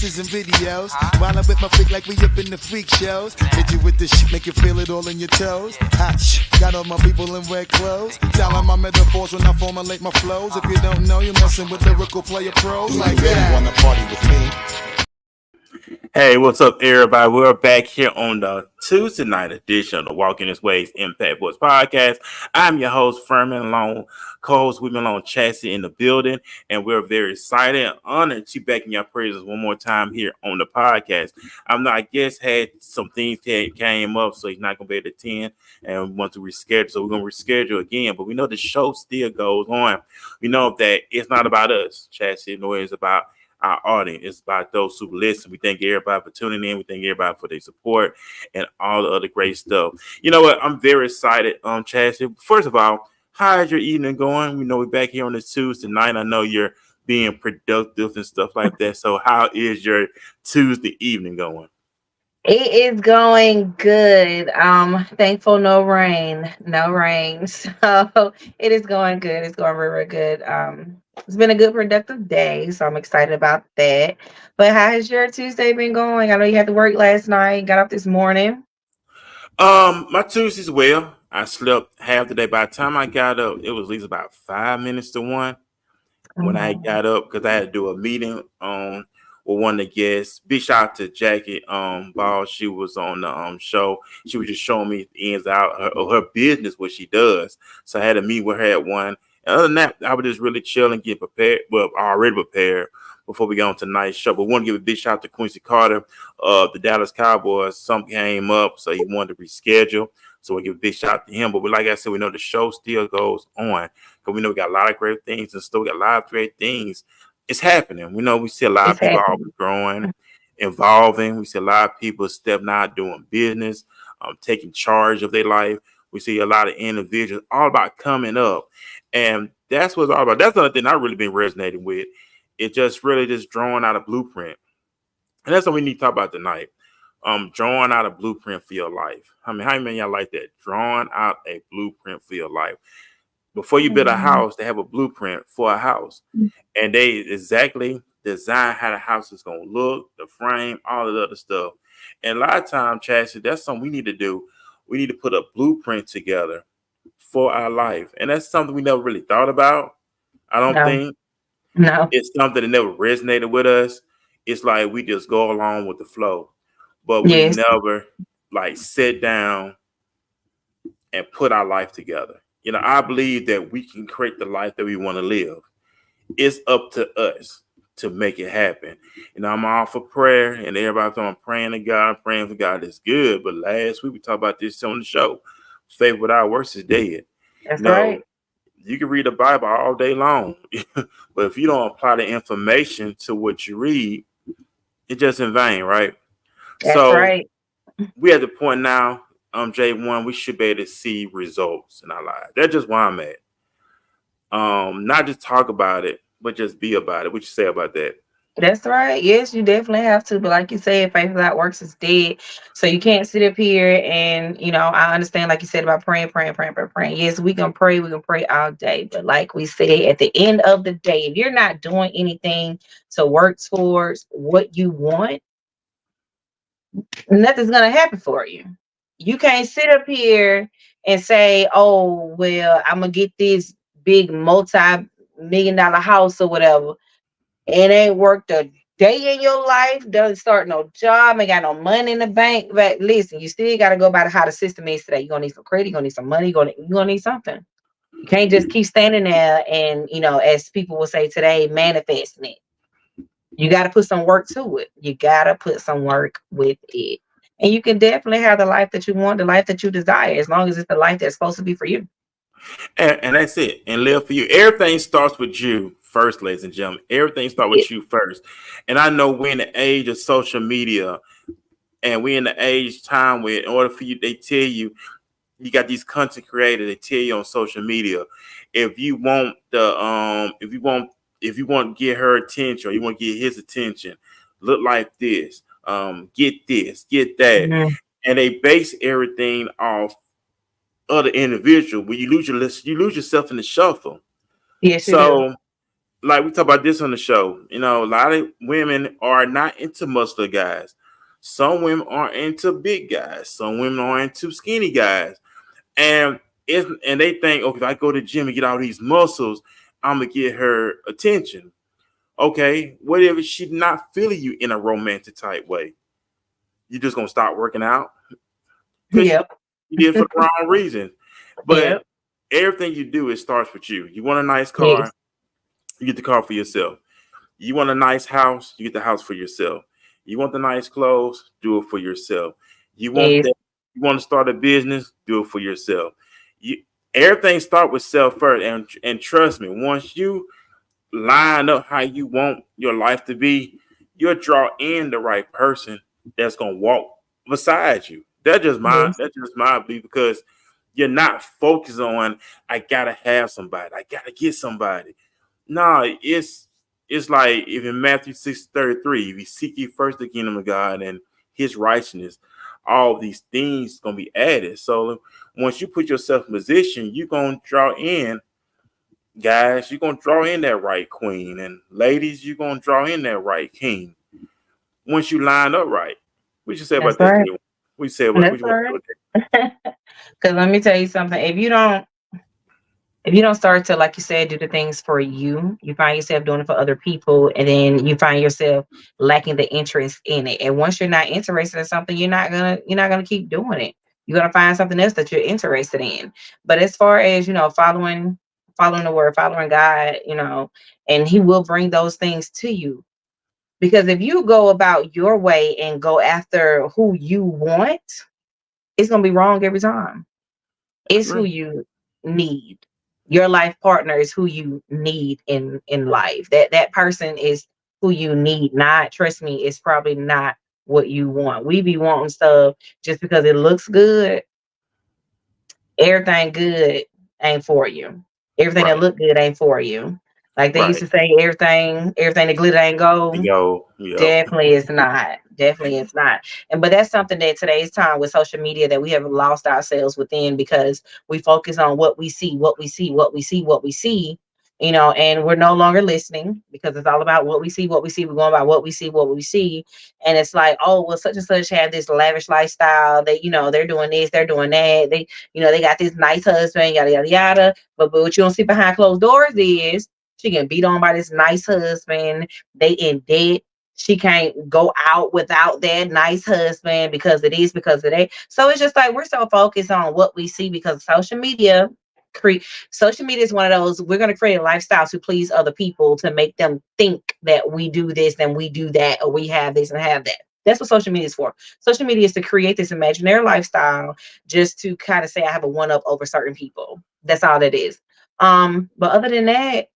pictures and videos. While I'm with my freak like we up in the freak shows. Hit you with the shit, make you feel it all in your toes. Hot shh, got all my people in red clothes. Telling my metaphors when I formulate my flows. If you don't know, you're messing with lyrical player pros like that. Wanna party with me? Hey, what's up, everybody? We're back here on the Tuesday night edition of the Walking This Way's Impact Voice podcast. I'm your host, Furman, along co-host with me along Chassis in the building, and we're very excited and honored to back in your praises one more time here on the podcast. I guess had some things that came up, so he's not going to be able to attend, and we want to reschedule, so we're going to reschedule again. But we know the show still goes on. We know that it's not about us, Chassis, nor it's about our audience. It's about those who listen. We thank everybody for tuning in. We thank everybody for their support and all the other great stuff. You know what? I'm very excited, Chassis. First of all, how is your evening going? We know we're back here on this Tuesday night. I know you're being productive and stuff like that. So how is your Tuesday evening going? It is going good. Thankful no rain. No rain. So it is going good. It's going very, very good. It's been a good productive day, so I'm excited about that. But how has your Tuesday been going? I know you had to work last night, got up this morning. My Tuesday's well. I slept half the day. By the time I got up, it was at least about 5 minutes to 1 when I got up because I had to do a meeting with one of the guests. Big shout out to Jackie Ball. She was on the show. She was just showing me the ins out of her business, what she does. So I had to meet with her at 1. And other than that, I was just really chill and get prepared. Well, already prepared before we go on tonight's show. But I want to give a big shout out to Quincy Carter of the Dallas Cowboys. Something came up, so he wanted to reschedule. So we give a big shout out to him. But like I said, we know the show still goes on because we know we got a lot of great things and still got a lot of great things. It's happening. We know we see a lot of people always growing, evolving. We see a lot of people stepping out, doing business, taking charge of their life. We see a lot of individuals all about coming up. And that's what it's all about. That's another thing I've really been resonating with. It's just really just drawing out a blueprint. And that's what we need to talk about tonight. Drawing out a blueprint for your life. I mean, how many of y'all like that? Drawing out a blueprint for your life. Before you build a house, they have a blueprint for a house. And they exactly design how the house is going to look, the frame, all of the other stuff. And a lot of times, Chassis, that's something we need to do. We need to put a blueprint together for our life. And that's something we never really thought about. I don't think. No. It's something that never resonated with us. It's like we just go along with the flow. But we never like sit down and put our life together. You know, I believe that we can create the life that we want to live. It's up to us to make it happen. You know, I'm all for prayer, and everybody's on praying to God, praying for God is good. But last week we talked about this on the show. Faith without works is dead. That's right. You can read the Bible all day long, but if you don't apply the information to what you read, it's just in vain, right? That's right. We at the point now, J1, we should be able to see results in our lives. That's just where I'm at. Not just talk about it, but just be about it. What you say about that? That's right. Yes, you definitely have to. But like you said, faith without works is dead. So you can't sit up here and, I understand, like you said, about praying. Yes, we can pray. We can pray all day. But like we said, at the end of the day, if you're not doing anything to work towards what you want, nothing's going to happen for you. You can't sit up here and say, oh, well, I'm going to get this big multi-million-dollar house or whatever. It ain't worked a day in your life, doesn't start no job, ain't got no money in the bank. But listen, you still got to go by how the system is today. You're going to need some credit, you're going to need some money, you're going to need something. You can't just keep standing there and, as people will say today, manifesting it. You got to put some work to it. You got to put some work with it. And you can definitely have the life that you want, the life that you desire, as long as it's the life that's supposed to be for you. And that's it. And live for you. Everything starts with you first, ladies and gentlemen. Everything starts with you first. And I know we're in the age of social media, and we're in the age time where in order for you, they tell you, you got these content creators, they tell you on social media, if you want if you want to get her attention or you want to get his attention, look like this, get this, get that. Mm-hmm. And they base everything off other individual. When you lose yourself in the shuffle. Yes. So like we talk about this on the show. You know, a lot of women are not into muscular guys. Some women are into big guys. Some women are into skinny guys. And and they think, okay, if I go to the gym and get all these muscles, I'm gonna get her attention. Okay, what if she's not feeling you in a romantic type way? You just gonna stop working out because Yep. you did it for the wrong reason. But Yep. everything you do, it starts with you. You want a nice car, Yes. you get the car for yourself. You want a nice house, you get the house for yourself. You want the nice clothes, do it for yourself. You want Yes. that, you want to start a business, do it for yourself. You everything start with self first, and trust me, once you line up how you want your life to be, you'll draw in the right person that's gonna walk beside you. Yes. That's just my belief because you're not focused on I gotta have somebody, I gotta get somebody. No, it's like if in Matthew 6:33, if you seek ye first the kingdom of God and his righteousness, all these things gonna be added. So once you put yourself in position, you're gonna draw in guys, you're gonna draw in that right queen, and ladies, you're gonna draw in that right king. Once you line up right, what you say That's about that, right. Jay? We say what That's you all want to do right. with Because let me tell you something. If you don't start to, like you said, do the things for you, you find yourself doing it for other people, and then you find yourself lacking the interest in it. And once you're not interested in something, you're not gonna keep doing it. You're gonna find something else that you're interested in. But as far as following the word, following God, and He will bring those things to you. Because if you go about your way and go after who you want, it's gonna be wrong every time. that? It's who Right. you need. Your life partner is who you need in life. That person is who you need. Not, trust me, it's probably not what you want. We be wanting stuff just because it looks good. Everything good ain't for you. Everything that Right. look good ain't for you. Like they used Right. to say, everything that glitter ain't gold. Yo, yep. Definitely it's not. Definitely it's not. And but that's something that today's time with social media that we have lost ourselves within because we focus on what we see, what we see, what we see, what we see, and we're no longer listening because it's all about what we see, what we see. We're going by what we see, what we see. And it's like, oh, well, such and such have this lavish lifestyle. They're doing this, they're doing that. They got this nice husband, yada, yada, yada. But what you don't see behind closed doors is she getting beat on by this nice husband. They in debt. She can't go out without that nice husband because of that. So it's just like we're so focused on what we see because cre- social media is one of those, we're going to create a lifestyle to please other people to make them think that we do this and we do that, or we have this and have that. That's what social media is for. Social media is to create this imaginary lifestyle just to kind of say I have a one up over certain people. That's all that is. But other than that,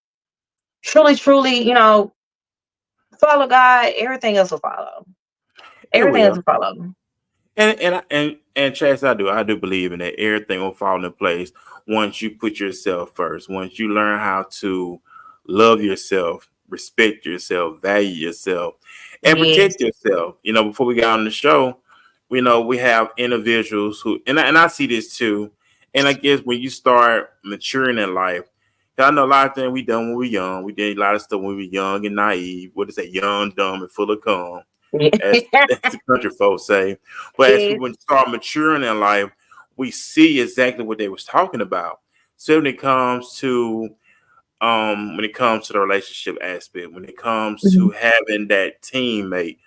truly, truly, follow God, everything else will follow. It Everything else will. will follow. And Chase, I do believe in that everything will fall into place once you put yourself first. Once you learn how to love yourself, respect yourself, value yourself, and Yes. protect yourself. Before we got on the show, we have individuals who, and I see this too. And I guess when you start maturing in life, 'cause I know a lot of things we done when we were young. We did a lot of stuff when we were young and naive. What is that? Young, dumb, and full of cum, as as the country folks say. But as we Yes. when start maturing in life, we see exactly what they was talking about. So when it comes to the relationship aspect, when it comes to Mhm. having that teammate,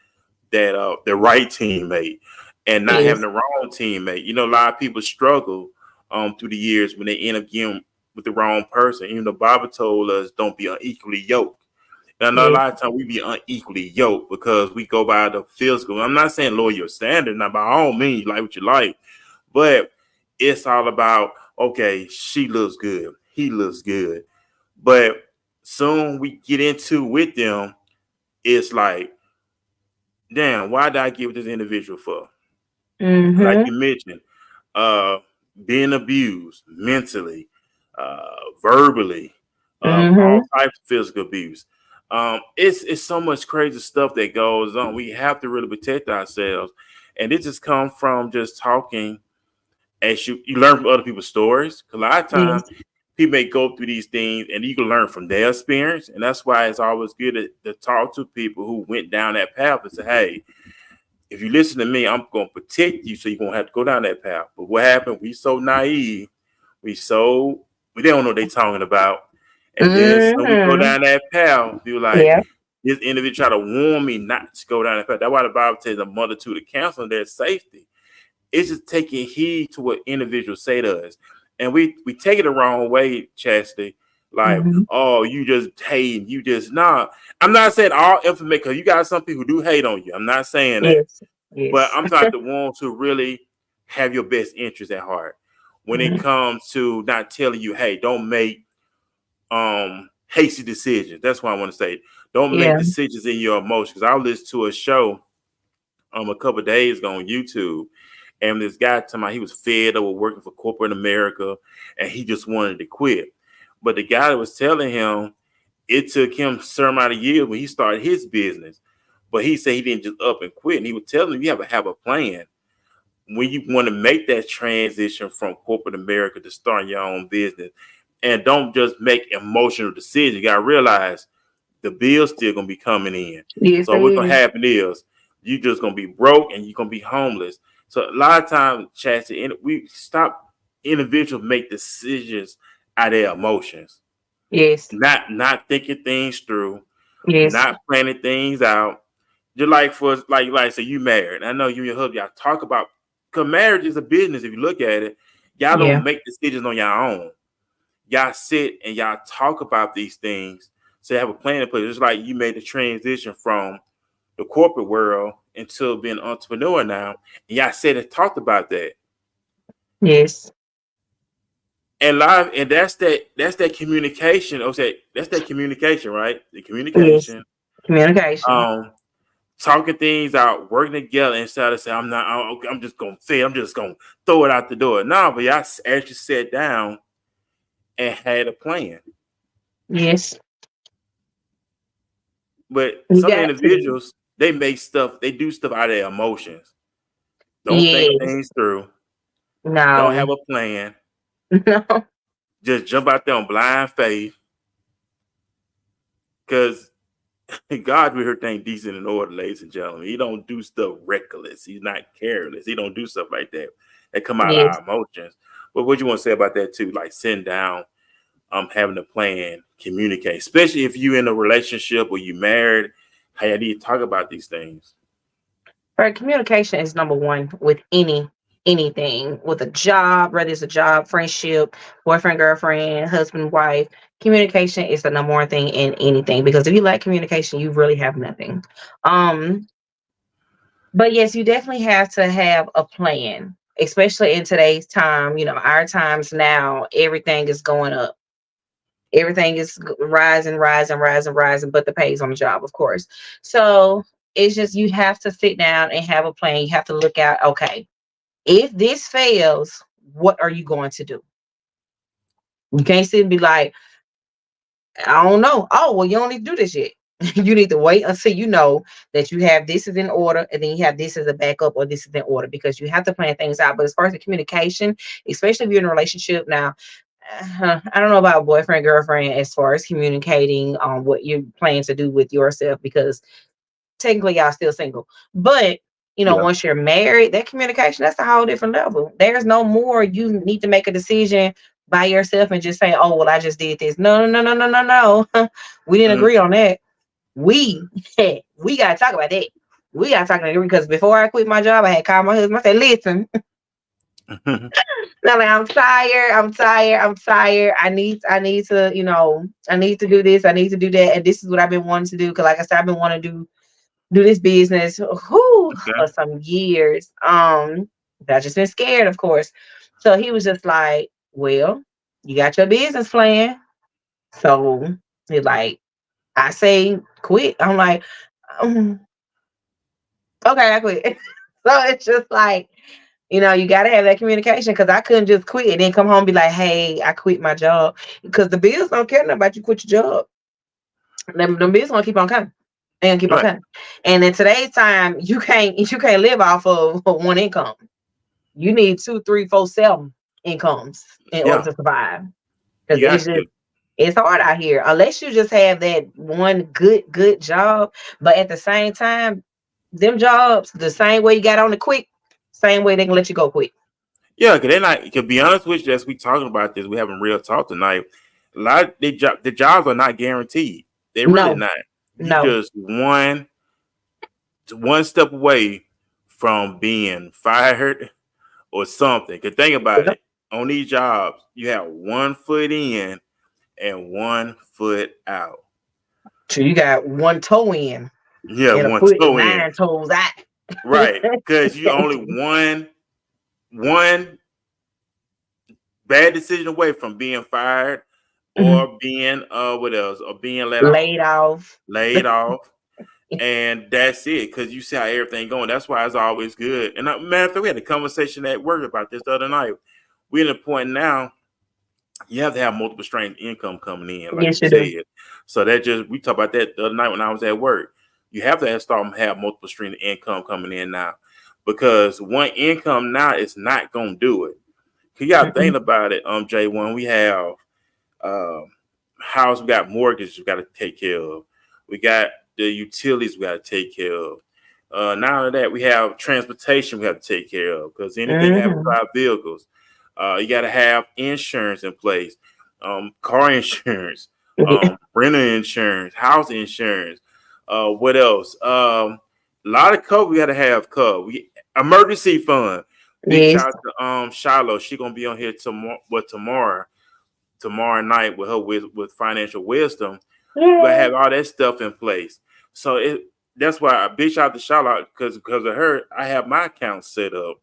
that the right teammate, and not having Yes. the wrong teammate. A lot of people struggle through the years when they end up getting with the wrong person. Even the Bible told us don't be unequally yoked. And I know a Yes. lot of times we be unequally yoked because we go by the physical. I'm not saying lower your standard, not by all means, like what you like, but it's all about okay, she looks good, he looks good. But soon we get into with them, it's like, damn, why did I get with this individual for? Like Mm-hmm. you mentioned, uh, being abused mentally, verbally, all Mm-hmm. types of physical abuse. It's so much crazy stuff that goes on. We have to really protect ourselves, and it just comes from just talking. As you learn from other people's stories. 'Cause a lot of Yes. times people may go through these things, and you can learn from their experience. And that's why it's always good to talk to people who went down that path and say, hey, if you listen to me, I'm going to protect you so you won't have to go down that path. But what happened? We so naive. We don't know what they're talking about. And then so we go down that path. You're like, this individual try to warn me not to go down that path. That's why the Bible says a multitude of counsel, there's safety. It's just taking heed to what individuals say to us. And we take it the wrong way, Chastity. Like, oh, you just hate, you just not. I'm not saying all information, because you got some people who do hate on you. I'm not saying that. Yes. But I'm talking the ones who really have your best interest at heart. When it comes to not telling you, hey, don't make hasty decisions. That's what I want to say. Don't make decisions in your emotions. I listened to a show a couple of days ago on YouTube, and this guy told me he was fed up with working for corporate America, and he just wanted to quit. But the guy that was telling him, it took him a certain amount of years when he started his business. But he said he didn't just up and quit. And he would tell him, you have to have a plan. When you want to make that transition from corporate America to starting your own business, and don't just make emotional decisions. You got to realize the bill's still going to be coming in. Yes, so what's going to happen is you just going to be broke and you're going to be homeless. So a lot of times, Chastity, we stop individuals make decisions out of their emotions. Yes. Not thinking things through. Yes. Not planning things out. Just like say you married. I know you and your husband, y'all talk about, because marriage is a business. If you look at it, y'all don't make decisions on your own. Y'all sit and y'all talk about these things. So you have a plan in place. Just like you made the transition from the corporate world into being an entrepreneur now. And y'all said and talked about that. Yes. And that's that communication. Okay, that's that communication, right? The communication. Yes. Communication. Talking things out, working together instead of saying, I'm just gonna throw it out the door. No, but y'all actually sat down and had a plan. Yes. But some individuals, they do stuff out of their emotions. Don't think things through. No. Don't have a plan. No. Just jump out there on blind faith. Because God will hear things decent and order, ladies and gentlemen. He don't do stuff reckless. He's not careless. He don't do stuff like that. That come out of our emotions. But what you want to say about that too? Like sitting down, having a plan, communicate, especially if you're in a relationship or you married. How do you talk about these things? Right, communication is number one with anything, with a job, whether it's a job, friendship, boyfriend, girlfriend, husband, wife. Communication is the number one thing in anything, because if you lack communication, you really have nothing. But yes, you definitely have to have a plan, especially in today's time. You know, our times now, everything is going up. Everything is rising, but the pay's on the job, of course. So it's just, you have to sit down and have a plan. You have to look out, okay, if this fails, what are you going to do? You can't sit and be like, I don't know. Oh, well, you don't need to do this yet. You need to wait until you know that you have this is in order, and then you have this as a backup, or this is in order, because you have to plan things out. But as far as the communication, especially if you're in a relationship now, I don't know about boyfriend, girlfriend, as far as communicating on what you plan to do with yourself, because technically y'all still single. But you know, once you're married, that communication, that's a whole different level. There's no more you need to make a decision by yourself and just say, oh, well, I just did this. No. We didn't agree on that. We got to talk about that. We got to talk about it, because before I quit my job, I had called my husband. I said, listen, I'm tired. I need to, you know, I need to do this. I need to do that. And this is what I've been wanting to do. Because like I said, I've been wanting to do this business for some years. I've just been scared, of course. So he was just like, well, you got your business plan. So he's like, I say quit. I'm like, okay, I quit. So it's just like, you know, you got to have that communication, because I couldn't just quit and then come home and be like, hey, I quit my job, because the bills don't care about you quit your job. Them bills gonna keep on coming. They're gonna keep on coming. And in today's time, you can't live off of one income. You need 2, 3, 4, 7 incomes in order to survive. You Because got to. it's hard out here unless you just have that one good job. But at the same time, them jobs, the same way you got on the quick, same way they can let you go quick. Yeah, because they're not. To be honest with you, as we talking about this, we having real talk tonight. A lot of the jobs are not guaranteed. They're really No, not. You no. just one step away from being fired or something. Because think about Yep. it. On these jobs, you have 1 foot in and 1 foot out. So you got one toe in Yeah, and a one foot and toe in. 9 toes out. Right. Because you only one bad decision away from being fired or being what else? Or being Laid off. laid off. And that's it, because you see how everything going. That's why it's always good. And matter of fact, we had a conversation at work about this the other night. We're at a point now, you have to have multiple streams of income coming in, like Yes, you you do. said. So we talked about that the other night when I was at work. You have to have multiple streams of income coming in now, because one income now is not gonna do it. You got to think about it, J1. We have house, we got mortgages we got to take care of. We got the utilities we got to take care of. Now that we have transportation we have to take care of, because anything happens to our vehicles. You got to have insurance in place, car insurance, rental insurance, house insurance. What else? A lot of cover we got to have cover. Emergency fund. Big Yes. shout out to Shiloh. She gonna be on here tomorrow night with her with financial wisdom. But have all that stuff in place. So that's why a big shout out to Charlotte, because of her, I have my account set up.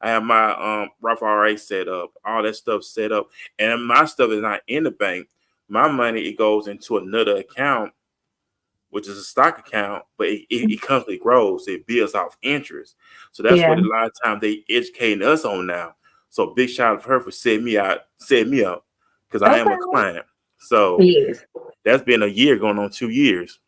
I have my Roth IRA set up, all that stuff set up, and my stuff is not in the bank. My money, it goes into another account, which is a stock account, but it constantly grows. It builds off interest. So that's what a lot of times they educating us on now. So big shout out for her for setting me up, because I am a client. So Yes. that's been a year going on 2 years.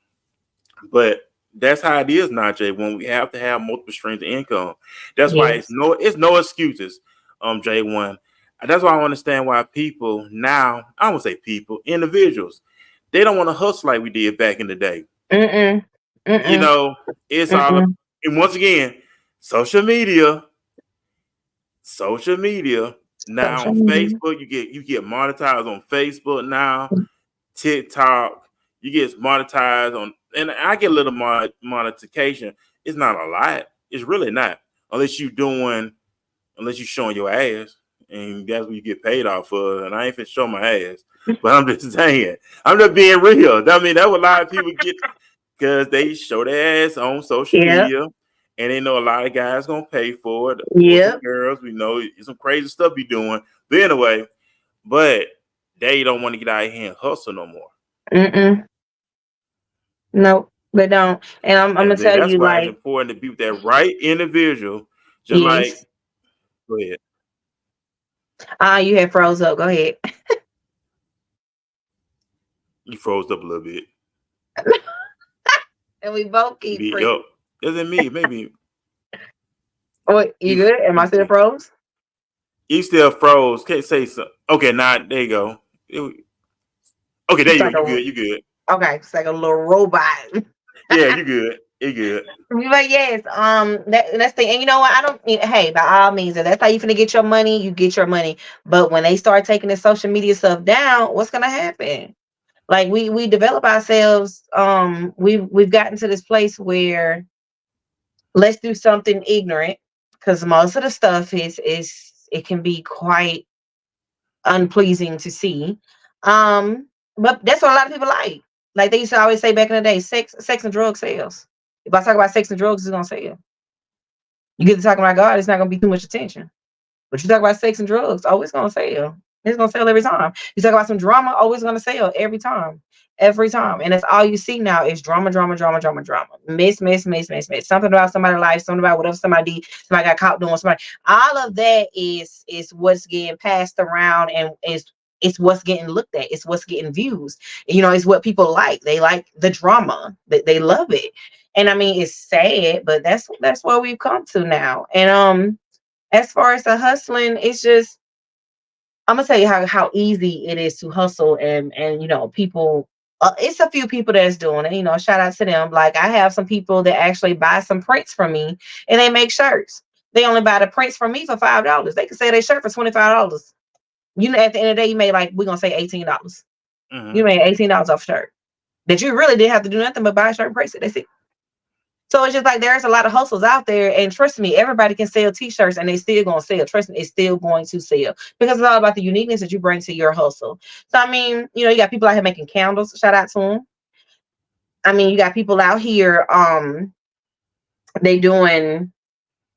But that's how it is now, Jay, when we have to have multiple streams of income. That's why it's no excuses, J1. That's why I understand why people now, I won't say people, individuals, they don't want to hustle like we did back in the day. You know, it's all, and once again, social media. Now on Facebook, you get monetized on Facebook now, TikTok, you get monetized on, and I get a little monetization. It's not a lot. It's really not, unless you're showing your ass, and that's what you get paid off of. And I ain't finna show my ass, but I'm just saying, I'm just being real. I mean, that's what a lot of people get, because they show their ass on social media. And they know a lot of guys gonna pay for it. Yeah, girls, we know some crazy stuff be doing. But anyway, they don't want to get out here and hustle no more. No, they don't. And I'm gonna tell you, that's why like, it's important to be with that right individual. Just like, go ahead. You had froze up. Go ahead. You froze up a little bit. And we both keep freezing. Isn't me? Maybe. What, you good? Am I still froze? You still froze. Can't say so. Okay, now there you go. Okay, there you go. You good. Okay, it's like a little robot. Yeah, you good. You good. But yes, that's the, and you know what? Hey, by all means, if that's how you finna get your money, you get your money. But when they start taking the social media stuff down, what's gonna happen? Like we develop ourselves. We've gotten to this place where let's do something ignorant, because most of the stuff it can be quite unpleasing to see. But that's what a lot of people like. Like they used to always say back in the day, sex and drugs sells. If I talk about sex and drugs, it's gonna sell. You get to talking about God, it's not gonna be too much attention. But you talk about sex and drugs, oh, it's gonna sell. It's gonna sell every time. You talk about some drama, oh, it's gonna sell every time. Every time. And that's all you see now is drama. Miss. Something about somebody's life, something about whatever somebody did, somebody got caught doing somebody. All of that is what's getting passed around, and it's what's getting looked at. It's what's getting views. You know, it's what people like. They like the drama. They love it. And I mean, it's sad, but that's where we've come to now. And as far as the hustling, it's just, I'm gonna tell you how easy it is to hustle, and you know, people. It's a few people that's doing it. You know, shout out to them. Like I have some people that actually buy some prints from me, and they make shirts. They only buy the prints from me for $5. They can sell their shirt for $25. You know, at the end of the day, you made like we're gonna say $18. You made $18 off a shirt that you really didn't have to do nothing but buy a shirt and price it. That's it. So it's just like there's a lot of hustles out there, and trust me, everybody can sell t-shirts and they still gonna sell. Trust me, it's still going to sell because it's all about the uniqueness that you bring to your hustle. So I mean, you know, you got people out here making candles. Shout out to them. I mean, you got people out here, they doing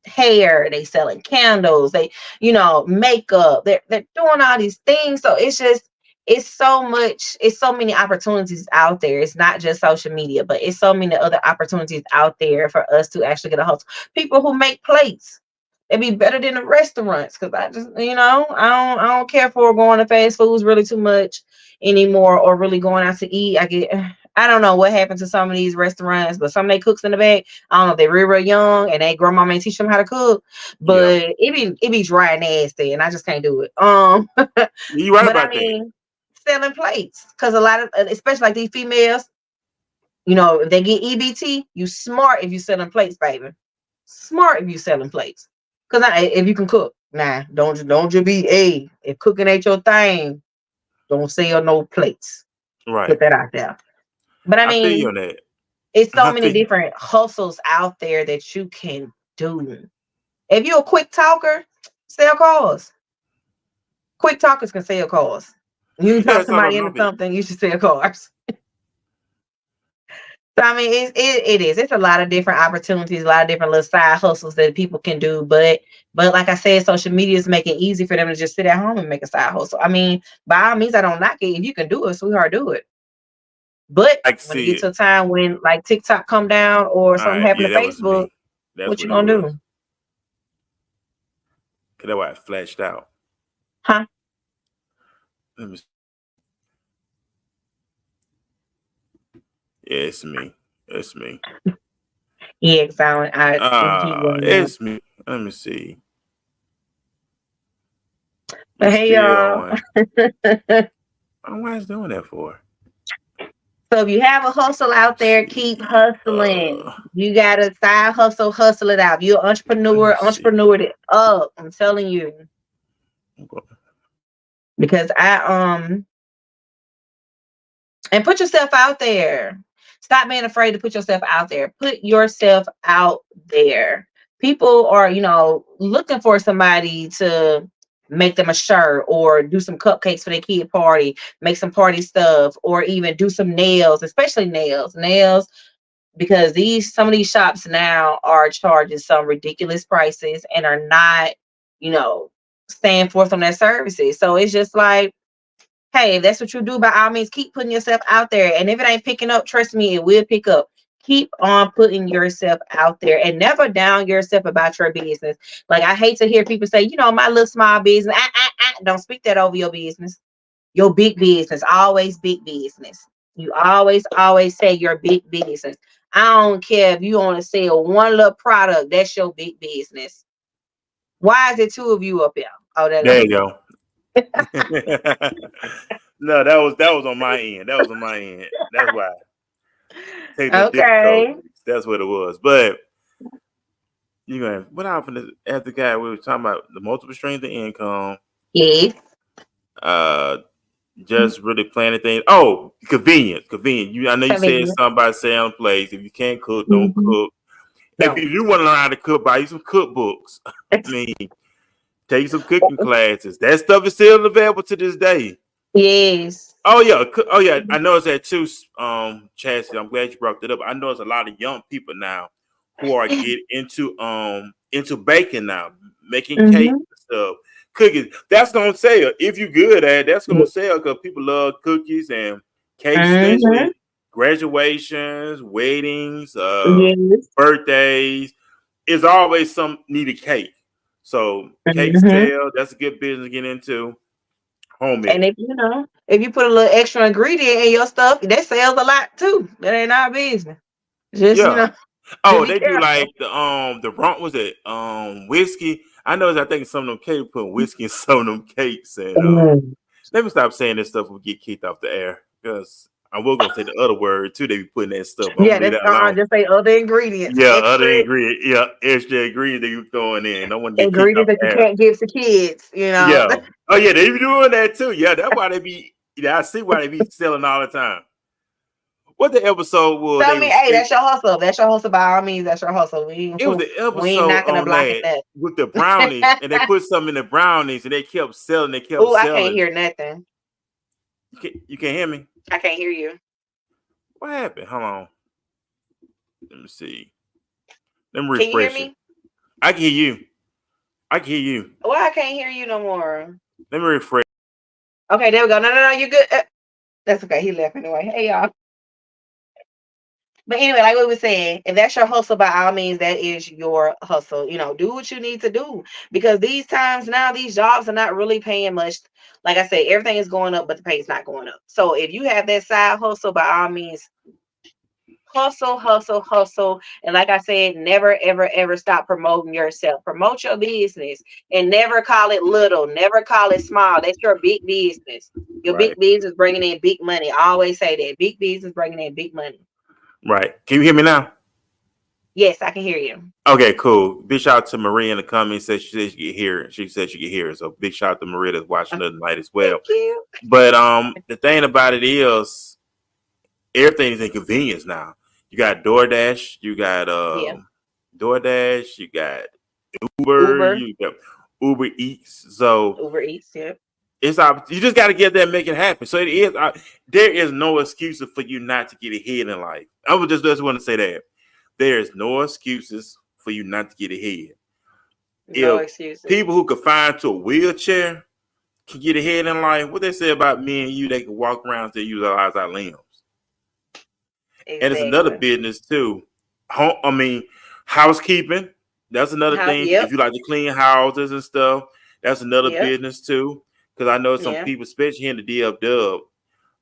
hair, they selling candles, they, you know, makeup, they're doing all these things. So it's just it's so much, it's so many opportunities out there. It's not just social media, but it's so many other opportunities out there for us to actually get a hustle. People who make plates, it'd be better than the restaurants, because I just, you know, I don't care for going to fast foods really too much anymore, or really going out to eat. I don't know what happened to some of these restaurants, but some of they cooks in the back, I don't know if they're real young and they grandmama ain't teach them how to cook, but it be dry and nasty, and I just can't do it. You right but about I mean, selling plates, because a lot of, especially like these females, you know, if they get EBT, you smart if you selling plates, baby. Smart if you selling plates, because if you can cook, nah, don't you be if cooking ain't your thing, don't sell no plates. Right. Put that out there. But I feel you mean, on that. it's so I many feel- different hustles out there that you can do. If you're a quick talker, sell cars. Quick talkers can sell cars. You can Yeah, talk it's all about somebody into numbers. something, you should sell cars. So I mean, it is. It's a lot of different opportunities, a lot of different little side hustles that people can do. But like I said, social media is making it easy for them to just sit at home and make a side hustle. I mean, by all means, I don't knock it. If you can do it, sweetheart, do it. But I can when you see get to it. a time when like TikTok come down or All something right, happen yeah, to that was Facebook, me. That's what you it gonna was. do? Cause that's why I flashed out. Huh? Let me. Yeah, it's me. It's me. Yeah, because I It's me. Let me see. But It's hey, still y'all. on. Why is doing that for? So if you have a hustle out there, keep hustling. You got a side hustle, hustle it out. You're an entrepreneur it up. I'm telling you. Because and put yourself out there. Stop being afraid to put yourself out there. Put yourself out there. People are, you know, looking for somebody to make them a shirt or do some cupcakes for their kid party, make some party stuff, or even do some nails, especially nails, because some of these shops now are charging some ridiculous prices and are not, you know, staying forth on their services. So it's just like, hey, if that's what you do, by all means, keep putting yourself out there. And if it ain't picking up, trust me, it will pick up. Keep on putting yourself out there and never down yourself about your business. Like, I hate to hear people say, you know, my little small business. Don't speak that over your business. Your big business, always big business. You always say your big business. I don't care if you only sell one little product, that's your big business. Why is it two of you up here? Oh, there you go. No, that was on my end. That was on my end. That's why. Okay. That's what it was. But you're going, what happened as the guy we were talking about the multiple streams of income? Yes. Just really planning things. Oh, convenient. I know you said something about selling place. If you can't cook, don't cook. No. If you want to learn how to cook, buy you some cookbooks. I mean, take some cooking classes. That stuff is still available to this day. Yes. Oh yeah. I know it's that too, Chassie. I'm glad you brought that up. I know it's a lot of young people now who are getting into baking now, making cakes and stuff, cookies. That's gonna sell if you're good at it. That's gonna sell because people love cookies and cakes, especially graduations, weddings, birthdays. It's always some need a cake. So cake sale, that's a good business to get into. Homemade. And if you put a little extra ingredient in your stuff, that sells a lot too. That ain't our business. Just you know. Oh, they do like the rum. Was it whiskey? I know. I think some of them cakes put whiskey in some of them cakes, and let me stop saying this stuff. We get kicked off the air because I was gonna say the other word too. They be putting that stuff. I'm Yeah, gonna leave that's that alone. just say other ingredients. Yeah, Extra other ingredient. Yeah, extra ingredient that you throwing in. I want to get kicked off ingredients that the you air. can't give to kids, you know. Yeah. Oh yeah, they be doing that too. Yeah, that's why they be. Yeah, I see why they be selling all the time. What the episode was? Tell me, hey, that's your hustle. That's your hustle by all means. That's your hustle. It was the we ain't episode knocking the on block at that that. with the brownies, and they put some in the brownies, and they kept selling. They kept Oh, I selling. can't hear nothing. You can't hear me? I can't hear you. What happened? Hold on. Let me see. Let me Can you hear refresh it. me? I can hear you. I can hear you. Why I can't hear you no more? Let me refresh. Okay, there we go. No, you good. That's okay. He left anyway. Hey, y'all. But anyway, like what we were saying, if that's your hustle, by all means, that is your hustle. You know, do what you need to do, because these times now, these jobs are not really paying much. Like I said, everything is going up, but the pay is not going up. So if you have that side hustle, by all means, hustle. And like I said, never, ever, ever stop promoting yourself. Promote your business and never call it little, never call it small. That's your big business. Your big business bringing in big money. I always say that. Big business bringing in big money. Right. Can you hear me now? Yes, I can hear you. Okay, cool. Big shout out to Maria in the comments. She said she could hear it. She said she could hear it. So big shout out to Maria that's watching the night as well. Thank you. But the thing about it is everything is inconvenience now. You got DoorDash, you got DoorDash, you got Uber, you got Uber Eats. So Uber Eats, yeah. It's you just got to get there and make it happen. So it is. There is no excuses for you not to get ahead in life. I would just want to say that there is no excuses for you not to get ahead. No excuses. People who confined to a wheelchair can get ahead in life, what they say about me and you, they can walk around to utilize our limbs. Exactly. And it's another business too. Housekeeping. That's another thing. Yep. If you like to clean houses and stuff, that's another business too. Because I know some people, especially here in the DFW,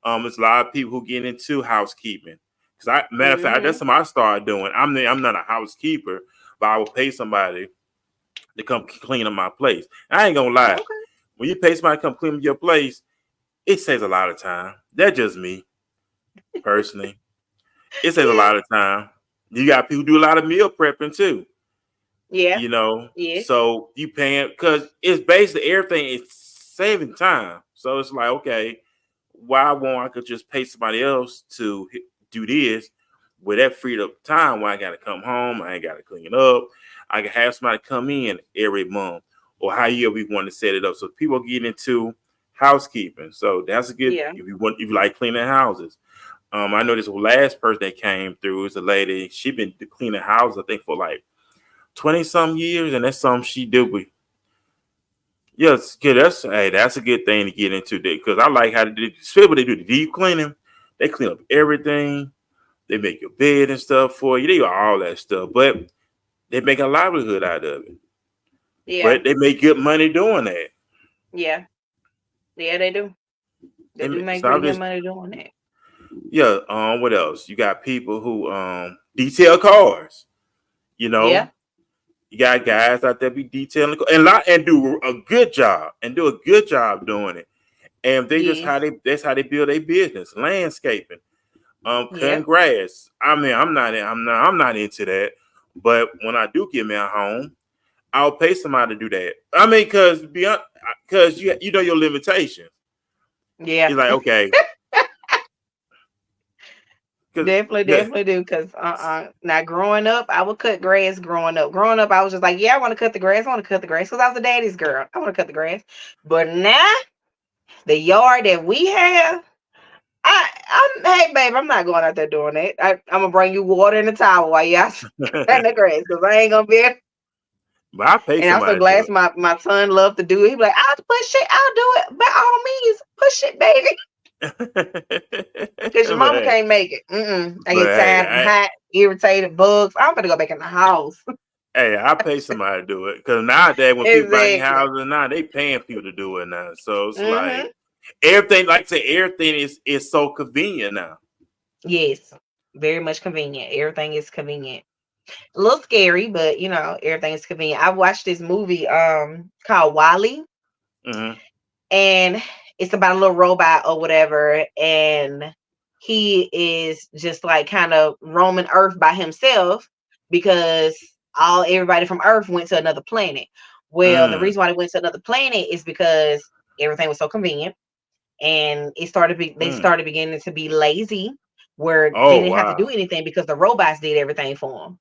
there's a lot of people who get into housekeeping. Because matter of fact, that's something I started doing. I'm not a housekeeper, but I will pay somebody to come clean up my place. I ain't gonna lie. Okay. When you pay somebody to come clean up your place, it saves a lot of time. That's just me, personally. It saves a lot of time. You got people who do a lot of meal prepping too. Yeah. You know. Yeah. So you paying because it's basically everything is saving time. So it's like, okay, why won't I could just pay somebody else to do this with that freed up time where I got to come home, I ain't got to clean it up. I can have somebody come in every month or however we want to set it up. So people get into housekeeping. So that's a good, if you like cleaning houses. I know this last person that came through is a lady. She been cleaning houses, I think, for like 20 some years. And that's something she did with. Yes, that's a good thing to get into there because I like how they do, especially when they do the deep cleaning. They clean up everything. They make your bed and stuff for you. They do all that stuff, but they make a livelihood out of it. Yeah, but they make good money doing that. Yeah, they do. They do make good money doing that. Yeah. What else? You got people who detail cars. You know. Yeah. You got guys out there be detailing and do a good job doing it. And they that's how they build their business, landscaping, cutting grass. I mean, I'm not into that. But when I do get me a home, I'll pay somebody to do that. I mean, because you know your limitations. Yeah. It's like, okay. Definitely do. Because now growing up, I would cut grass. Growing up, I was just like, yeah, I want to cut the grass. Because I was a daddy's girl. I want to cut the grass. But now, the yard that we have, hey babe, I'm not going out there doing that. I'm gonna bring you water in the towel while y'all cutting the grass because I ain't gonna be able. But I pay. And I'm so glad my son loved to do it. He'd be like, I'll push it. I'll do it. By all means, push it, baby. Because your mama can't make it. I get tired, hot, irritated, bugs. I'm gonna go back in the house. Hey, I pay somebody to do it because nowadays when people buy houses now, they paying people to do it now. So it's like everything, like I say, everything is so convenient now. Yes, very much convenient. Everything is convenient. A little scary, but everything's convenient. I watched this movie called Wally, Mm-hmm. and it's about a little robot or whatever, and he is just like kind of roaming Earth by himself because everybody from Earth went to another planet. Well, the Mm. reason why they went to another planet is because everything was so convenient, and they Mm. started beginning to be lazy, where they Oh didn't have to do wow. anything because the robots did everything for them.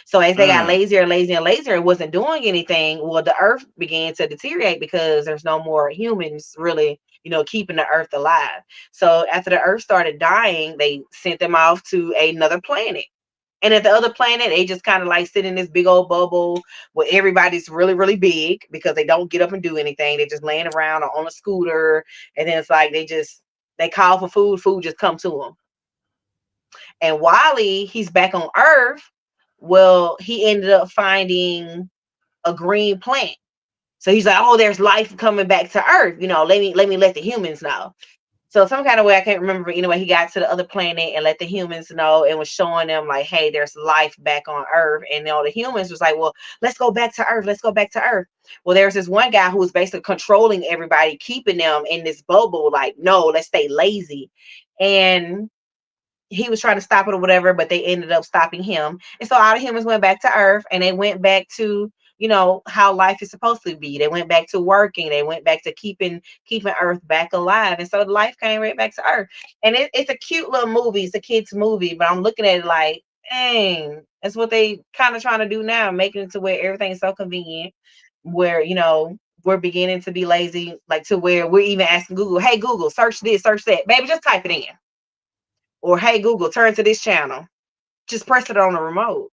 So as they got Mm. lazier and lazier and lazier, it wasn't doing anything. Well, the earth began to deteriorate because there's no more humans really, keeping the earth alive. So after the earth started dying, they sent them off to another planet. And at the other planet, they just kind of like sit in this big old bubble where everybody's really, really big because they don't get up and do anything. They're just laying around or on a scooter. And then it's like they call for food, food just come to them. And Wally, he's back on Earth. Well, he ended up finding a green plant. So he's like, "Oh, there's life coming back to Earth. Let me let the humans know." So some kind of way I can't remember. But anyway, he got to the other planet and let the humans know and was showing them like, "Hey, there's life back on Earth." And all the humans was like, "Well, let's go back to Earth. Let's go back to Earth." Well, there's this one guy who was basically controlling everybody, keeping them in this bubble. Like, no, let's stay lazy. And he was trying to stop it or whatever, but they ended up stopping him. And so all the humans went back to Earth and they went back to, how life is supposed to be. They went back to working. They went back to keeping Earth back alive. And so life came right back to Earth. And it's a cute little movie. It's a kid's movie, but I'm looking at it like, dang, that's what they kind of trying to do now, making it to where everything's so convenient, where, we're beginning to be lazy, like to where we're even asking Google, "Hey, Google, search this, search that." Baby, just type it in. Or, "Hey, Google, turn to this channel." Just press it on the remote.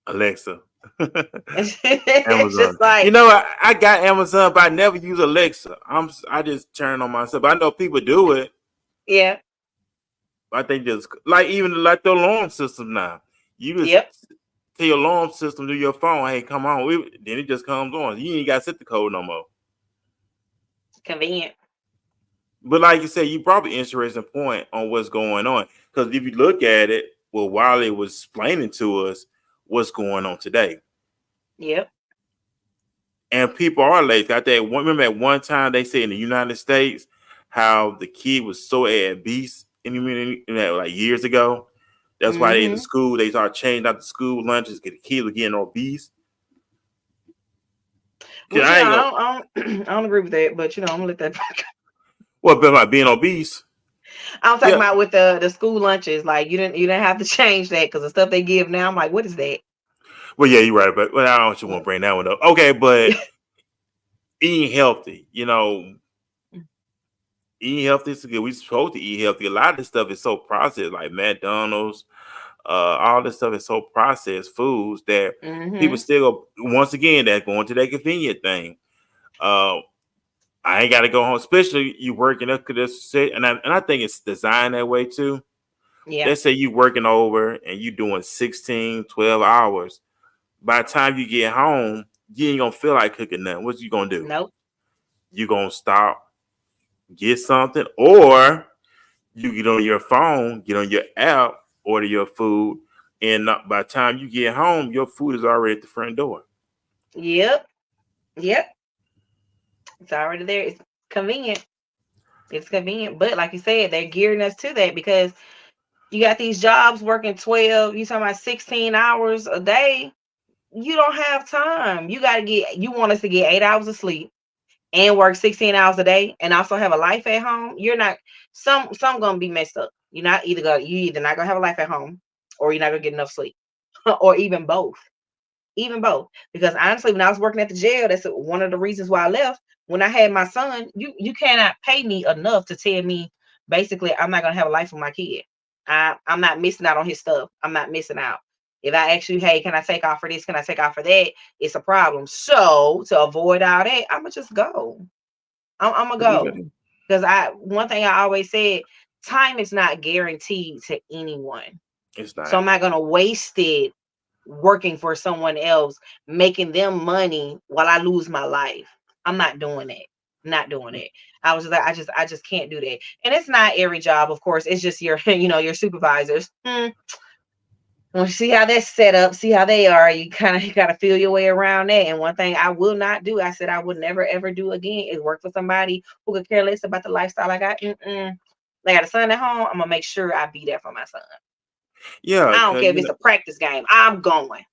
Alexa. It's Amazon. just like, I got Amazon, but I never use Alexa. I just turn on myself. I know people do it. yeah, I think just like even like the alarm system now. You just yep, tell your alarm system to your phone, "Hey, come on." Then it just comes on. You ain't got to set the code no more. convenient. But like you said, you probably interesting point on what's going on. Because if you look at it, well, Wiley was explaining to us what's going on today. Yep. And people are lazy. I think remember at one time they said in the United States how the kid was so obese like years ago. That's why in the Mm-hmm. school they started changing out the school lunches because the kids were getting obese. Which, I ain't I gonna don't, I don't agree with that, but I'm gonna let that. what about being obese? I'm talking Yeah. about with the school lunches. Like, you didn't have to change that because the stuff they give now, I'm like, what is that? Well, yeah, you're right, but I don't want to bring that one up. Okay, but eating healthy, eating healthy is good. We're supposed to eat healthy. A lot of this stuff is so processed, like McDonald's, all this stuff is so processed foods that people Mm-hmm. still, once again, they're going to that convenient thing. Uh, I ain't got to go home, especially you working up to this, and I think it's designed that way too. Yeah. Let's say you working over and you doing 16, 12 hours. By the time you get home, you ain't gonna feel like cooking nothing. What you gonna do? Nope. You gonna stop, get something, or you get on your phone, get on your app, order your food, and by the time you get home, your food is already at the front door. Yep. Yep. It's already there. It's convenient. It's convenient. But like you said, they're gearing us to that because you got these jobs working 12, you talking about 16 hours a day. You don't have time. You want us to get 8 hours of sleep and work 16 hours a day and also have a life at home. You're not, some gonna be messed up. You either not gonna have a life at home or you're not gonna get enough sleep. Or even both. Even both. Because honestly, when I was working at the jail, that's one of the reasons why I left. When I had my son, you cannot pay me enough to tell me basically I'm not gonna have a life with my kid. I'm not missing out on his stuff. I'm not missing out. If I ask you, "Hey, can I take off for this? Can I take off for that?" It's a problem. So to avoid all that, I'm gonna just go. I'm gonna go. Because one thing I always said, time is not guaranteed to anyone. It's So not. I'm not gonna waste it working for someone else, making them money while I lose my life. I'm not doing it. Not doing it. I was like, I just can't do that. And it's not every job, of course. It's just your, your supervisors. Well, see how that's set up, see how they are. You kind of got to feel your way around that. And one thing I will not do, I said I would never ever do again, is work for somebody who could care less about the lifestyle I got. They got a son at home. I'm gonna make sure I be there for my son. Yeah, I don't because care if it's a practice game. I'm going.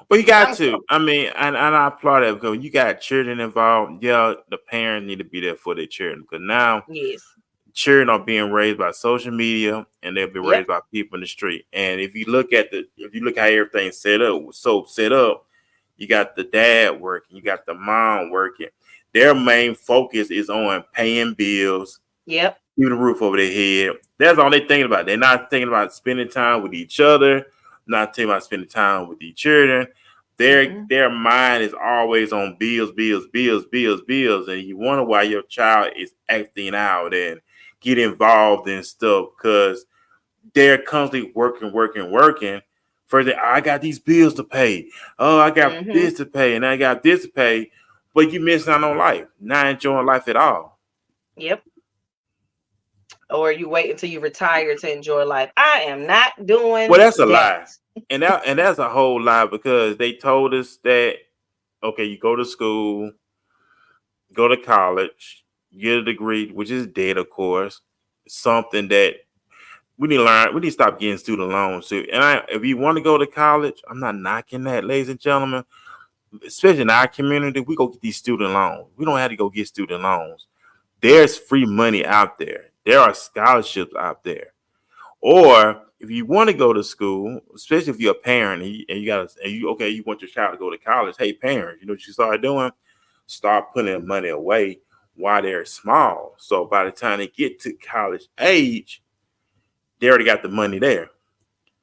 well, you got I'm to. going. I mean, and I applaud that because you got children involved. Yeah, the parents need to be there for their children because now Yes. children are being raised by social media and they'll be Yep. raised by people in the street. And if you look how everything's set up, you got the dad working, you got the mom working. Their main focus is on paying bills, Yep. keeping the roof over their head. That's all they're thinking about. They're not thinking about spending time with each other, not thinking about spending time with each children. Their mind is always on bills, bills, bills, bills, bills. And you wonder why your child is acting out and get involved in stuff because they're constantly working. First, I got these bills to pay. Oh, I got this to pay, and I got this to pay. But you missing out on life, not enjoying life at all. Yep. Or you wait until you retire to enjoy life. I am not doing. Well, that's a that. lie, and that's a whole lie because they told us that okay, you go to school, go to college, get a degree, which is dead, of course. Something that we need to learn. We need to stop getting student loans too. And if you want to go to college, I'm not knocking that, ladies and gentlemen. Especially in our community, we go get these student loans. We don't have to go get student loans. There's free money out there. There are scholarships out there. Or if you want to go to school, especially if you're a parent and you want your child to go to college. Hey, parents, you know what you start doing? Start putting money away while they're small. So by the time they get to college age, they already got the money there.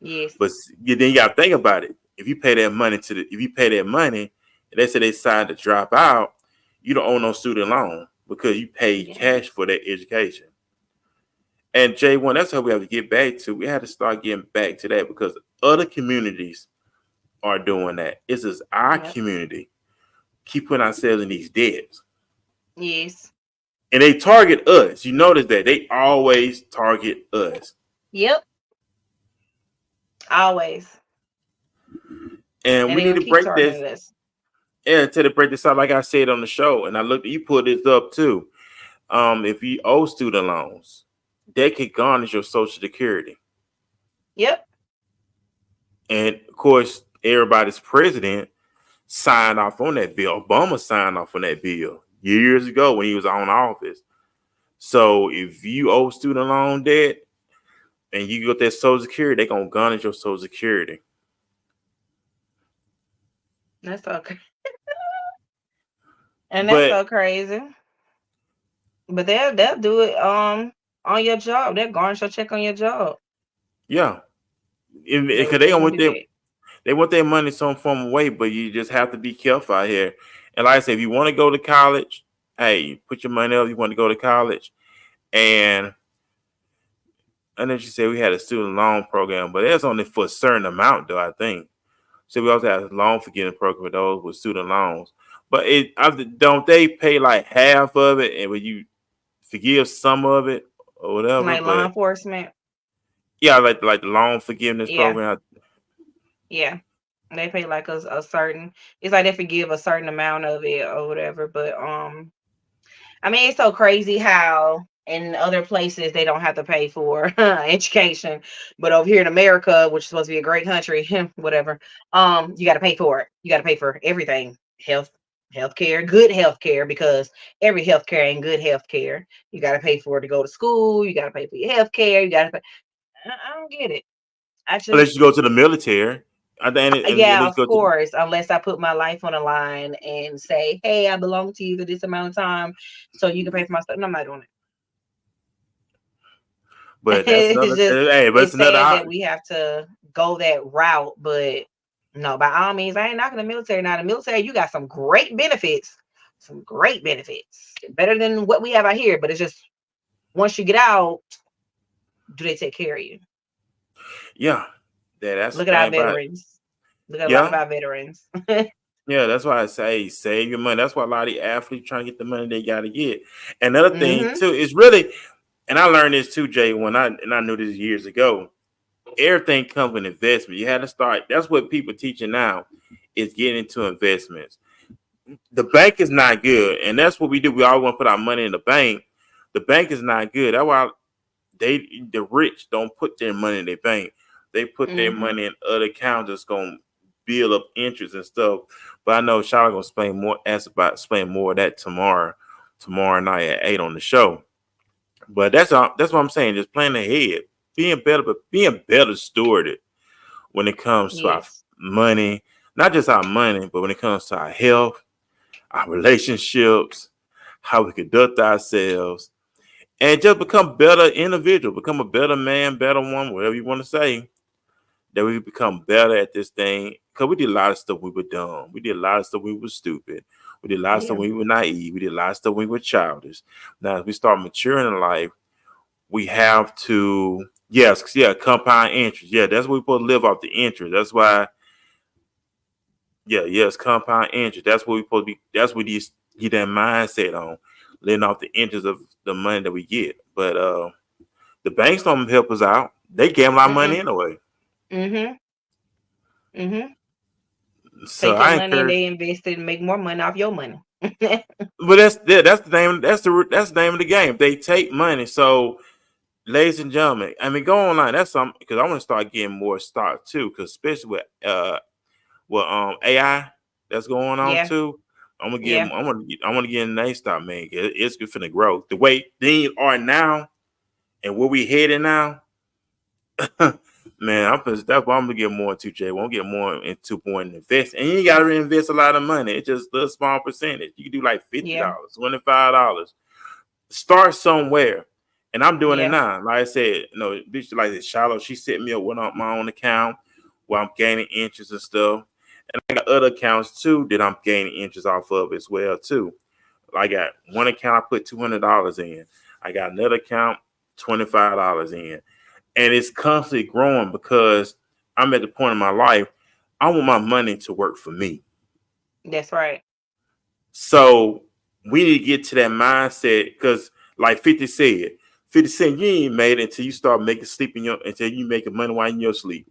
Yes. But then you got to think about it. If you pay that money, and they say they decide to drop out, you don't owe no student loan because you paid cash for that education. And J1, that's how we have to get back to. We have to start getting back to that because other communities are doing that. It's just our community keep putting ourselves in these debts. Yes. And they target us. You notice that they always target us. Yep. Always. And we need to break this. Yeah, to break this out, like I said on the show, and I looked. You put this up too. If you owe student loans, they could garnish your Social Security. Yep. And of course, everybody's president signed off on that bill. Obama signed off on that bill years ago when he was on office. So if you owe student loan debt and you get that Social Security, they're gonna garnish your Social Security. That's okay. And that's so crazy. But they'll do it on your job. They'll garnish your check on your job. Yeah. Because they want their money some form of way, but you just have to be careful out here. And like I said, if you want to go to college, hey, put your money up. You want to go to college. And I know you said we had a student loan program, but that's only for a certain amount, though, I think. So we also have a loan forgiveness program for those with student loans. But don't they pay like half of it, and when you forgive some of it or whatever? Like law enforcement. Yeah, like the loan forgiveness program. Yeah, they pay like a certain. It's like they forgive a certain amount of it or whatever. But I mean, it's so crazy how in other places they don't have to pay for education, but over here in America, which is supposed to be a great country, whatever, you got to pay for it. You got to pay for everything, healthcare, good healthcare, because every healthcare ain't good healthcare. You got to pay for it to go to school. You got to pay for your healthcare. You got to pay. I don't get it. Unless you go to the military. Of course, unless I put my life on the line and say, hey, I belong to you for this amount of time, so you can pay for my stuff. No, I'm not doing it. But that's another, it's sad that we have to go that route. But no, by all means, I ain't knocking the military. Now, the military, you got some great benefits, better than what we have out here. But it's just once you get out, do they take care of you? Yeah, that's look at our veterans. Look at a lot of our veterans. Yeah, that's why I say save your money. That's why a lot of the athletes trying to get the money they got to get. Another thing too is really, and I learned this too, Jay, when I knew this years ago. everything comes with investment. You had to start. That's what people teaching now is getting into investments. The bank is not good, and that's what we do. We all want to put our money in the bank. The bank is not good. That's why the rich don't put their money in their bank. They put their money in other accounts that's gonna build up interest and stuff. But I know Charlotte gonna explain more of that tomorrow night at 8 on the show. But that's what I'm saying. Just planning ahead, being better stewarded when it comes to our money, not just our money, but when it comes to our health, our relationships, how we conduct ourselves, and just become better individual, become a better man, better woman, whatever you want to say. That we become better at this thing, because we did a lot of stuff we were dumb. We did a lot of stuff we were stupid. We did a lot of stuff we were naive. We did a lot of stuff we were childish. Now, as we start maturing in life, we have to, compound interest. Yeah, that's what we're supposed to live off the interest. That's why, it's compound interest. That's what we're supposed to be. That's what you get that mindset on, living off the interest of the money that we get. But the banks don't help us out. They gamble our money anyway. So take your money and they invest it and make more money off your money. But that's the name. That's the name of the game. They take money. So, ladies and gentlemen, I mean, go online. That's something, because I want to start getting more stock too. Because especially with AI that's going on too. I want to get in a stock, man. It's good for the growth. The way things are now, and where we headed now. Man, that's what I'm gonna get more into, Jay. Won't get more into invest, and you gotta reinvest a lot of money. It's just a small percentage. You can do like $50, $25. Start somewhere, and I'm doing it now. Like I said, bitch, like this Charlotte, she set me up with my own account where I'm gaining interest and stuff, and I got other accounts too that I'm gaining interest off of as well too. I got one account I put $200 in. I got another account $25 in. And it's constantly growing because I'm at the point in my life, I want my money to work for me. That's right. So we need to get to that mindset, because like 50 said, you ain't made it until you start making until you making money while in your sleep.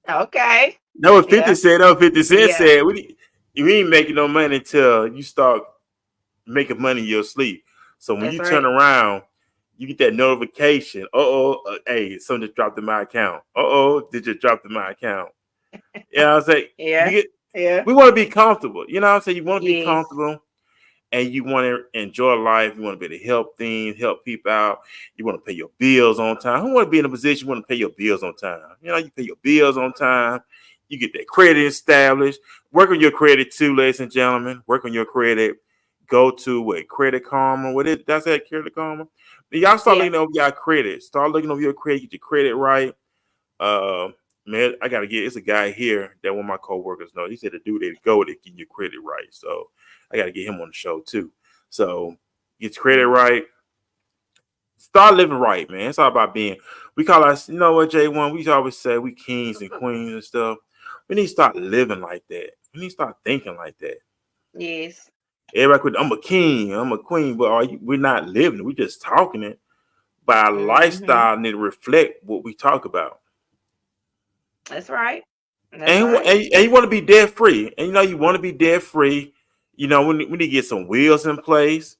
Okay. That was 50 said. That was 50 Cent said. You ain't making no money until you start making money in your sleep. So when you turn around, you get that notification. Hey, something just dropped in my account. Did just drop in my account. You know what I'm saying? We want to be comfortable. You know what I'm saying? You want to be comfortable, and you want to enjoy life. You want to be able to help people out. You want to pay your bills on time. Who want to be in a position you want to pay your bills on time? You pay your bills on time. You get that credit established. Work on your credit too, ladies and gentlemen. Work on your credit. Go to Credit Karma. That's that Credit Karma. Y'all start looking over your credit. Start looking over your credit. Get your credit right. Man, it's a guy here that one of my coworkers know. He said the dude that go to get your credit right. So I gotta get him on the show too. So get your credit right. Start living right, man. It's all about being. We call us, you know what, J1? We always say we kings and queens and stuff. We need to start living like that. We need to start thinking like that. Yes. Everybody, I'm a king, I'm a queen, but we're not living it. We're just talking it. But our lifestyle need to reflect what we talk about. That's right. And you want to be debt free. And you want to be debt free. We need to get some wheels in place.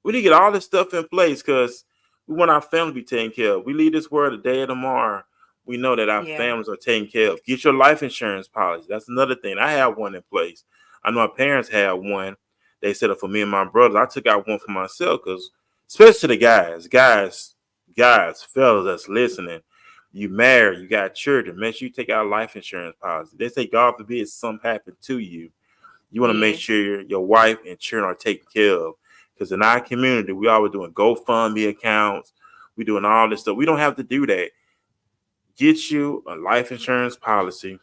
We need to get all this stuff in place, because we want our family to be taken care of. We leave this world today or tomorrow. We know that our families are taken care of. Get your life insurance policy. That's another thing. I have one in place. I know my parents had one. They set up for me and my brother. I took out one for myself, because, especially the guys, fellas that's listening, you married, you got children, make sure you take out life insurance policy. They say, God forbid something happened to you. You want to make sure your wife and children are taken care of. Because in our community, we always doing GoFundMe accounts. We doing all this stuff. We don't have to do that. Get you a life insurance policy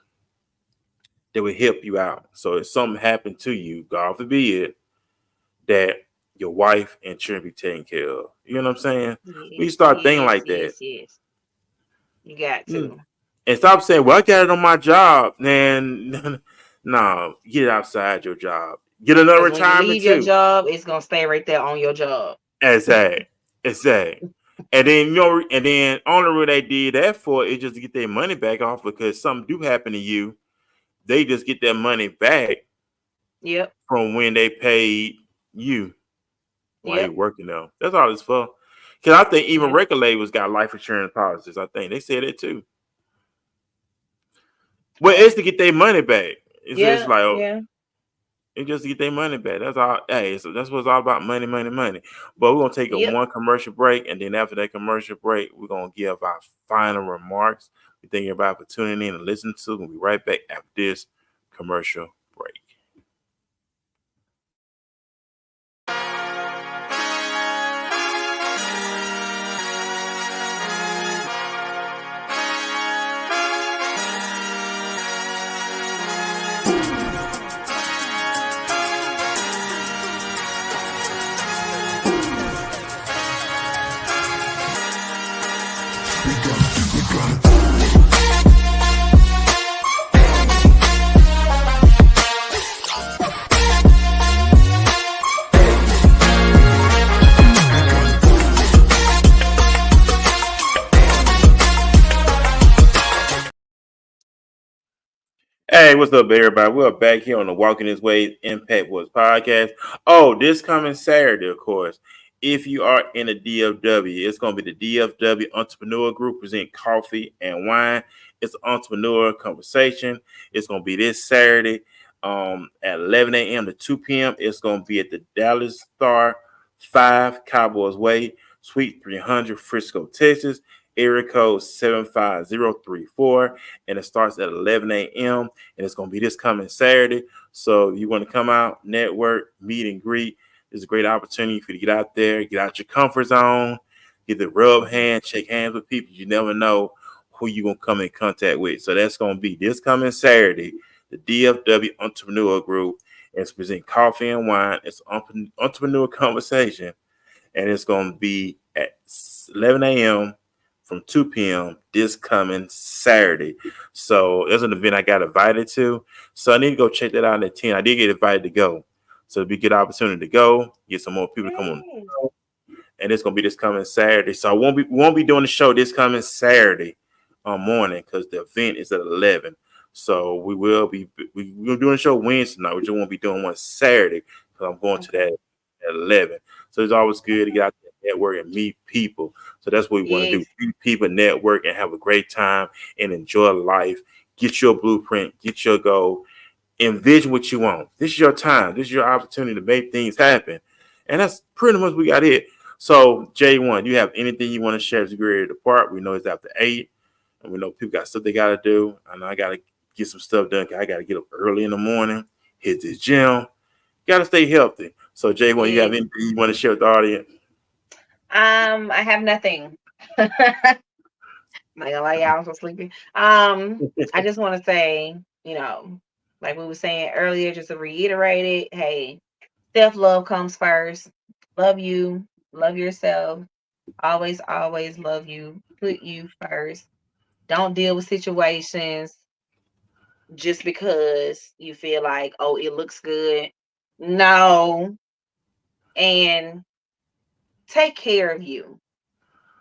that will help you out. So if something happened to you, God forbid, that your wife and children be taken care of. You know what I'm saying? We start thinking like that. Yes. You got to. And stop saying, well, I got it on my job. Man, no, get it outside your job. Get another retirement when you leave your job, it's going to stay right there on your job. Exactly. And then only reason they did that for is just to get their money back off because something do happen to you, they just get their money back Yep. from when they paid you while you're Yep. working though. That's all it's for. Because I think even Yeah. record labels got life insurance policies. I think they said it too. Well, it's to get their money back. It's just Yeah. like Yeah. it's just to get their money back. That's all. Hey, so that's what it's all about: money, money, money. But we're gonna take a Yep. one commercial break, and then after that commercial break, we're gonna give our final remarks. We thank everybody for tuning in and listening to. We'll be right back after this commercial break. Hey, what's up, everybody? We're back here on the Walking This Way Impact Wars podcast. Oh, this coming Saturday, of course. If you are in a DFW, it's going to be the DFW Entrepreneur Group present coffee and wine. It's an entrepreneur conversation. It's going to be this Saturday at 11 a.m. to 2 p.m. It's going to be at the Dallas Star 5 Cowboys Way, Suite 300, Frisco, Texas. Area code 75034, and it starts at 11 a.m. and it's going to be this coming Saturday. So if you want to come out, network, meet and greet, it's a great opportunity for you to get out there, get out your comfort zone, get the rub hand, shake hands with people. You never know who you're going to come in contact with. So that's going to be this coming Saturday, the DFW Entrepreneur Group. And it's presenting coffee and wine. It's an entrepreneur conversation, and it's going to be at 11 a.m. from 2 p.m. this coming Saturday. So there's an event I got invited to. So I need to go check that out at 10. I did get invited to go. So it'll be a good opportunity to go, get some more people to come on. And it's gonna be this coming Saturday. So we won't be doing the show this coming Saturday morning because the event is at 11. So we're doing the show Wednesday night. We just won't be doing one Saturday because I'm going to that at 11. So it's always good to get out there, network, and meet people. So that's what we want to do: meet people, network, and have a great time and enjoy life. Get your blueprint, get your goal, envision what you want. This is your time. This is your opportunity to make things happen. And that's pretty much we got it. So J1, you have anything you want to share as we ready to depart? We know it's after 8, and we know people got stuff they got to do. And I got to get some stuff done. I got to get up early in the morning, hit the gym. Got to stay healthy. So J1, you have anything you want to share with the audience? I have nothing. I'm not gonna lie, y'all, I'm so sleepy. I just want to say, like we were saying earlier, just to reiterate it, hey, self-love comes first. Love you, love yourself. Always, always love you. Put you first. Don't deal with situations just because you feel like, oh, it looks good. No. And take care of you.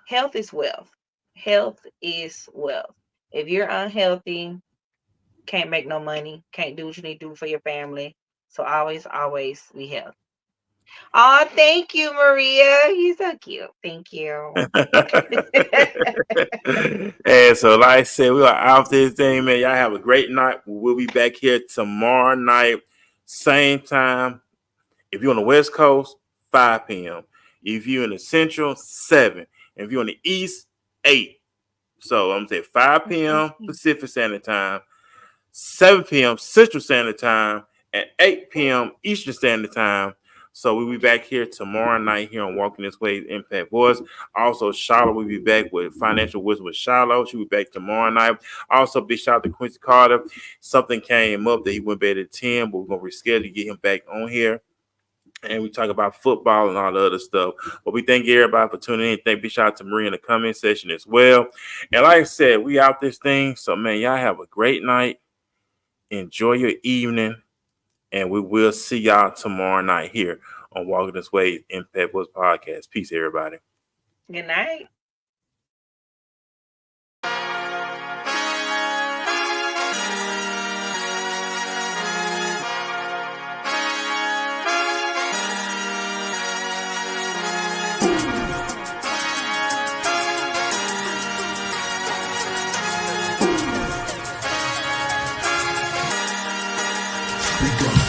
Health is wealth. Health is wealth. If you're unhealthy, can't make no money, can't do what you need to do for your family. So always, always be healthy. Oh, thank you, Maria. You're so cute. Thank you. And so, like I said, we are out this thing, man. Y'all have a great night. We'll be back here tomorrow night, same time. If you're on the West Coast, 5 p.m. If you're in the Central, 7. If you're on the East, 8. So I'm saying 5 p.m. Pacific Standard Time, 7 p.m. Central Standard Time, and 8 p.m. Eastern Standard Time. So we'll be back here tomorrow night here on Walking This Way Impact Voice. Also, Charlotte will be back with Financial Wisdom with Charlotte. She'll be back tomorrow night. Also, big shout out to Quincy Carter. Something came up that he went back at 10, but we're going to reschedule to get him back on here. And we talk about football and all the other stuff. But we thank everybody for tuning in. Thank big shout out to Maria in the comment section as well. And like I said, we out this thing. So, man, y'all have a great night. Enjoy your evening. And we will see y'all tomorrow night here on Walking This Way Impact Voice Podcast. Peace, everybody. Good night. We gonna